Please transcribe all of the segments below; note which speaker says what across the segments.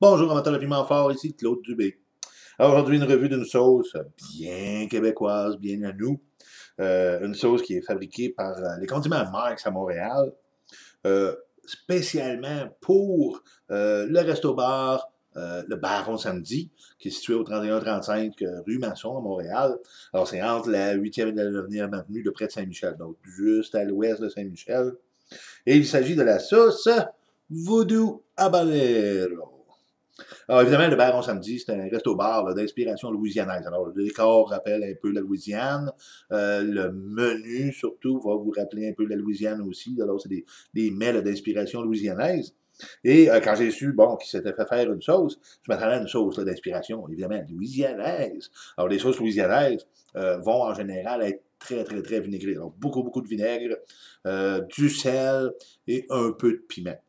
Speaker 1: Bonjour, amateur de piment fort, ici Claude Dubé. Alors aujourd'hui, une revue d'une sauce bien québécoise, bien à nous. Une sauce qui est fabriquée par les condiments Marx à Montréal, spécialement pour le resto-bar, le Baron Samedi, qui est situé au 3135 rue Masson à Montréal. Alors c'est entre la 8e et la 9e avenue de près de Saint-Michel, donc juste à l'ouest de Saint-Michel. Et il s'agit de la sauce Voodoo Habanero. Alors, évidemment, le Baron Samedi, c'est un resto-bar d'inspiration louisianaise. Alors, le décor rappelle un peu la Louisiane. Le menu, surtout, va vous rappeler un peu la Louisiane aussi. Alors, c'est des mets d'inspiration louisianaise. Et quand j'ai su, bon, qu'il s'était fait faire une sauce, je m'attendais à une sauce d'inspiration, évidemment, louisianaise. Alors, les sauces louisianaises vont en général être très, très, très vinaigrées. Donc, beaucoup, beaucoup de vinaigre, du sel et un peu de piment.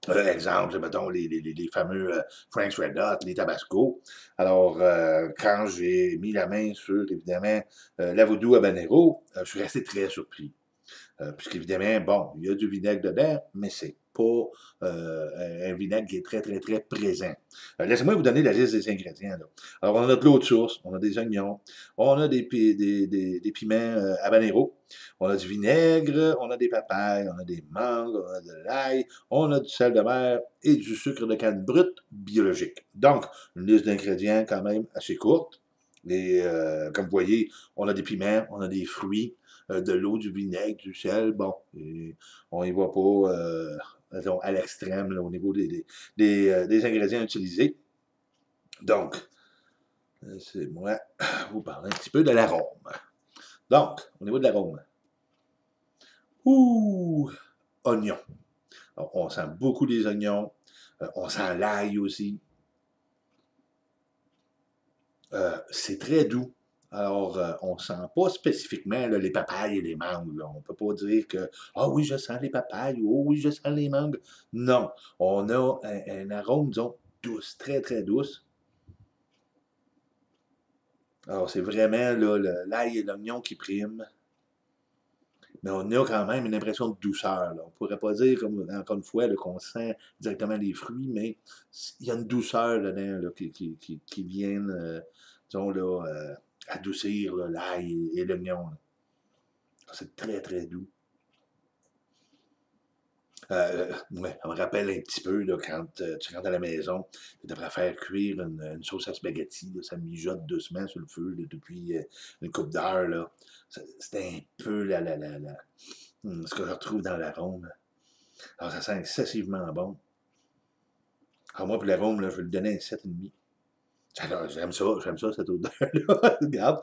Speaker 1: Exemple, mettons, les fameux Frank's Red Hot, les Tabasco. Alors, quand j'ai mis la main sur, évidemment, la Voodoo Habanero, je suis resté très surpris. Puisqu'évidemment, bon, il y a du vinaigre dedans, mais c'est pas un vinaigre qui est très, très, très présent. Laissez-moi vous donner la liste des ingrédients. Là. Alors, on a de l'eau de source, on a des oignons, on a des piments habanero, on a du vinaigre, on a des papayes, on a des mangues, on a de l'ail, on a du sel de mer et du sucre de canne brut biologique. Donc, une liste d'ingrédients quand même assez courte. Et, comme vous voyez, on a des piments, on a des fruits, de l'eau, du vinaigre, du sel. Bon, et on y va pas à l'extrême au niveau des ingrédients utilisés. Donc, c'est moi vous parler un petit peu de l'arôme. Donc, au niveau de l'arôme, oignon. Alors, on sent beaucoup les oignons. On sent l'ail aussi. C'est très doux. Alors, on ne sent pas spécifiquement là, les papayes et les mangues. Là. On ne peut pas dire que ah oui, je sens les papayes, ou oh oui, je sens les mangues. Non. On a un arôme, disons, douce, très, très douce. Alors, c'est vraiment l'ail et l'oignon qui priment. Mais on a quand même une impression de douceur. Là. On ne pourrait pas dire, comme encore une fois, qu'on sent directement les fruits, mais il y a une douceur dedans là, qui vient, disons, là, adoucir l'ail et l'oignon. C'est très, très doux. Ouais, ça me rappelle un petit peu là, quand tu rentres à la maison, tu devrais faire cuire une sauce à spaghetti. Là, ça mijote doucement sur le feu là, depuis une couple d'heures. C'est un peu ce que je retrouve dans l'arôme. Alors, ça sent excessivement bon. Alors, moi, pour l'arôme, je vais lui donner un 7,5. Alors, j'aime ça, cette odeur-là. Regarde.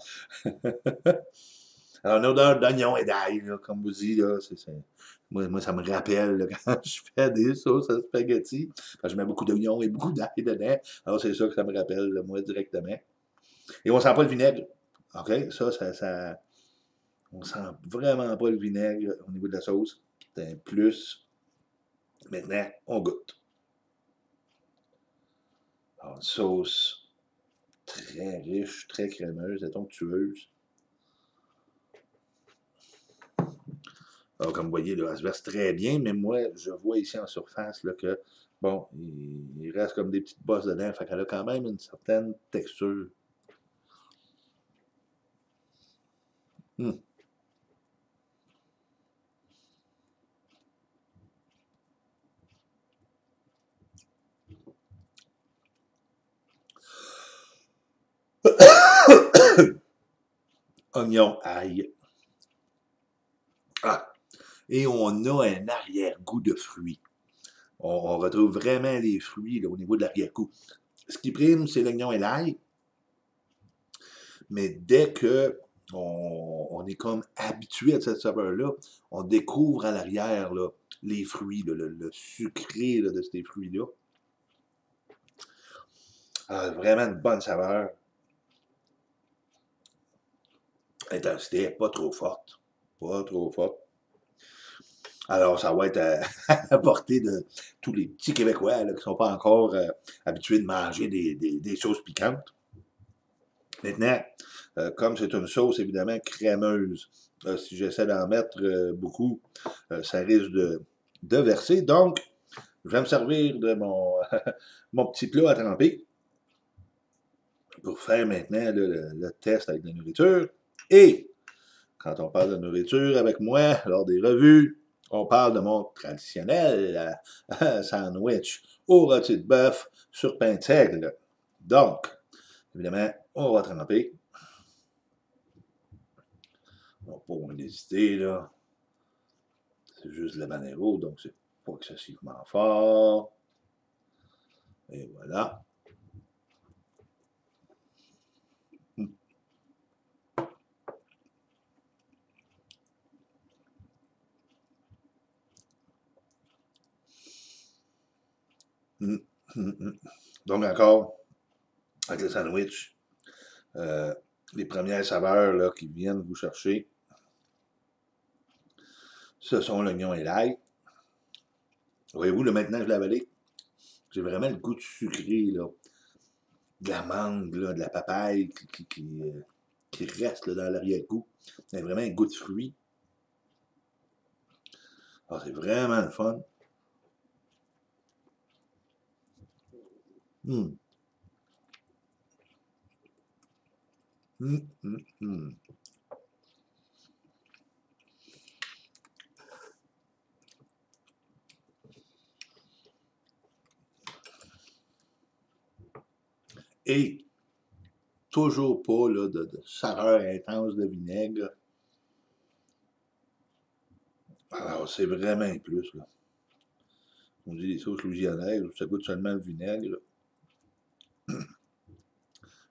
Speaker 1: Alors, une odeur d'oignon et d'ail, comme vous dites, là, moi, ça me rappelle là, quand je fais des sauces à spaghetti. Je mets beaucoup d'oignons et beaucoup d'ail dedans. Alors, c'est ça que ça me rappelle, là, moi, directement. Et on sent pas le vinaigre. OK? On sent vraiment pas le vinaigre au niveau de la sauce. C'est un plus. Maintenant, on goûte. Alors, une sauce très riche, très crémeuse, et onctueuse. Alors, comme vous voyez, là, elle se verse très bien, mais moi, je vois ici en surface là, que, bon, il reste comme des petites bosses dedans, fait qu'elle a quand même une certaine texture. Hum. Oignon, ail. Ah. Et on a un arrière-goût de fruits. On retrouve vraiment les fruits là, au niveau de l'arrière-goût. Ce qui prime, c'est l'oignon et l'ail. Mais dès que on est comme habitué à cette saveur-là, on découvre à l'arrière là, les fruits, là, le sucré là, de ces fruits-là. Ah, vraiment une bonne saveur. Intensité n'est pas trop forte. Pas trop forte. Alors, ça va être à portée de tous les petits Québécois là, qui ne sont pas encore habitués de manger des sauces piquantes. Maintenant, comme c'est une sauce évidemment crémeuse, si j'essaie d'en mettre beaucoup, ça risque de verser. Donc, je vais me servir de mon, mon petit plat à tremper pour faire maintenant là, le test avec la nourriture. Et quand on parle de nourriture avec moi, lors des revues, on parle de mon traditionnel sandwich au rôti de bœuf sur pain de seigle. Donc, évidemment, on va tremper. On va pas en hésiter, là. C'est juste le habanero, donc c'est pas excessivement fort. Et voilà. Donc encore, avec le sandwich, les premières saveurs là, qui viennent vous chercher, ce sont l'oignon et l'ail. Voyez-vous, là, maintenant que je l'ai avalé, j'ai vraiment le goût de sucré, là, de la mangue, là, de la papaye qui reste là, dans l'arrière-goût. Il y a vraiment un goût de fruit. Alors, c'est vraiment le fun. Mm. Mm, mm, mm. Et toujours pas là, de saveur intense de vinaigre. Alors, c'est vraiment un plus. Là. On dit les sauces louisianaises, ça goûte seulement le vinaigre. Je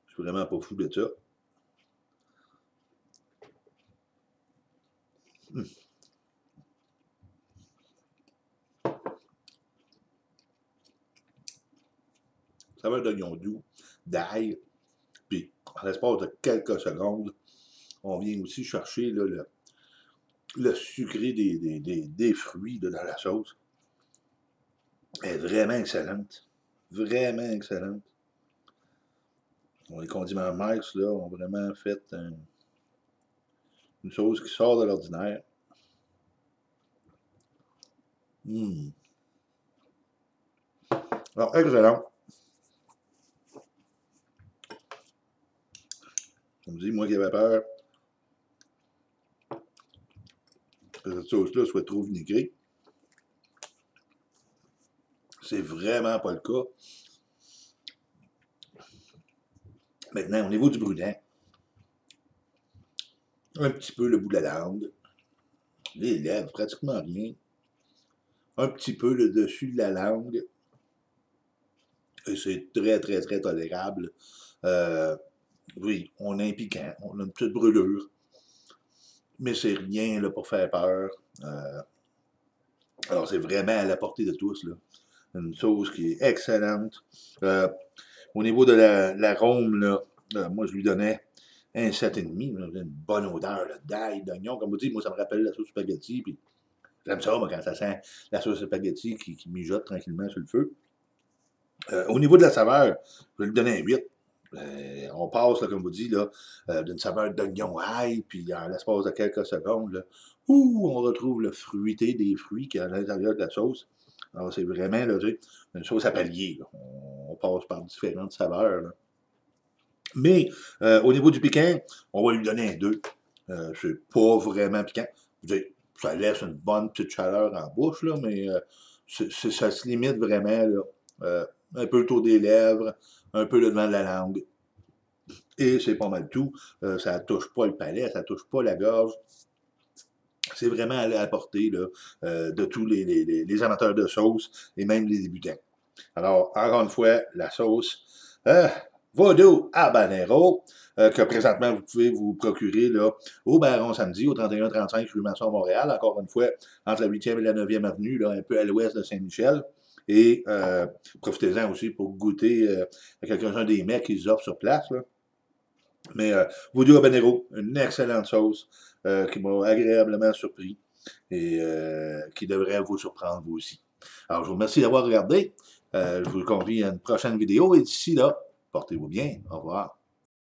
Speaker 1: suis vraiment pas fou de ça. Mm. Saveur d'oignon doux, d'ail, puis en l'espace de quelques secondes, on vient aussi chercher là, le sucré des fruits là, dans la sauce. Elle est vraiment excellente. Vraiment excellente. Bon, les condiments Mike's là, ont vraiment fait une sauce qui sort de l'ordinaire. Mmh. Alors, excellent. On me dit, moi qui avais peur que cette sauce-là soit trop vinaigrée. C'est vraiment pas le cas. Maintenant, au niveau du brunet, un petit peu le bout de la langue, les lèvres, pratiquement rien. Un petit peu le dessus de la langue. Et c'est très, très, très tolérable. Oui, on a un piquant, on a une petite brûlure. Mais c'est rien là, pour faire peur. Alors, c'est vraiment à la portée de tous. Là. Une sauce qui est excellente. Au niveau de l'arôme, là, moi, je lui donnais un 7,5. Une bonne odeur d'ail, d'oignon. Comme vous dites, moi, ça me rappelle la sauce spaghetti. Puis j'aime ça, moi, quand ça sent la sauce spaghetti qui mijote tranquillement sur le feu. Au niveau de la saveur, je vais lui donner un 8. On passe, là, comme vous dites, d'une saveur d'oignon ail, puis en l'espace de quelques secondes, là, on retrouve le fruité des fruits qui est à l'intérieur de la sauce. Alors, c'est vraiment là, une sauce à palier. Là. On passe par différentes saveurs. Là. Mais au niveau du piquant, on va lui donner un 2. C'est pas vraiment piquant. Ça laisse une bonne petite chaleur en bouche, là, mais ça se limite vraiment là, un peu le tour des lèvres, un peu le devant de la langue. Et c'est pas mal tout. Ça touche pas le palais, ça touche pas la gorge. C'est vraiment à la portée là, de tous les amateurs de sauce et même les débutants. Alors, encore une fois, la sauce Voodoo Habanero, que présentement vous pouvez vous procurer là, au Baron Samedi, au 31-35 rue Masson, Montréal. Encore une fois, entre la 8e et la 9e avenue, là, un peu à l'ouest de Saint-Michel. Et profitez-en aussi pour goûter à quelques-uns des mets qu'ils offrent sur place. Là. Mais Voodoo Habanero, une excellente sauce qui m'a agréablement surpris et qui devrait vous surprendre vous aussi. Alors, je vous remercie d'avoir regardé. Je vous convie à une prochaine vidéo et d'ici là, portez-vous bien. Au revoir.